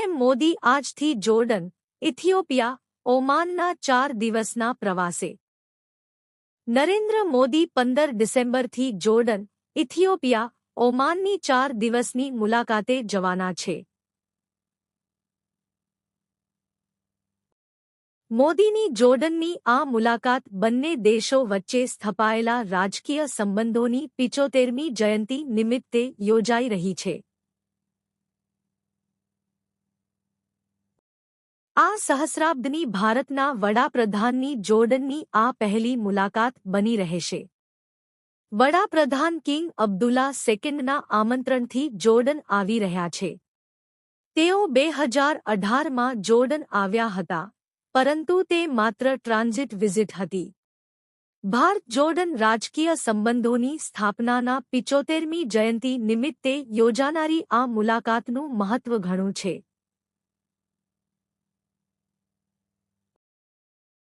PM Modi આજથી Jordan, ઇથિયોપિયા, ઓમાનના 4 દિવસના પ્રવાસે. નરેન્દ્ર મોદી 15 ડિસેમ્બરથી જોર્ડન, ઇથિયોપિયા, ઓમાનની 4 દિવસની મુલાકાતે જવાના છે. મોદીની જોર્ડનની આ મુલાકાત બંને દેશો વચ્ચે સ્થપાયેલા રાજકીય સંબંધોની 75મી જયંતિ નિમિત્તે યોજાઈ રહી છે. આ સહસ્રાબ્દની ભારતના વડાપ્રધાનની જોર્ડનની આ પહેલી મુલાકાત બની રહેશે. વડાપ્રધાન કિંગ અબ્દુલ્લા સેકન્ડના આમંત્રણથી જોર્ડન આવી રહ્યા છે. તેઓ 2018માં જોર્ડન આવ્યા હતા, પરંતુ તે માત્ર ટ્રાન્ઝિટ વિઝિટ હતી. ભારત-જોર્ડન રાજકીય સંબંધોની સ્થાપનાના 75મી જયંતિ નિમિત્તે યોજાનારી આ મુલાકાતનું મહત્વ ઘણું છે.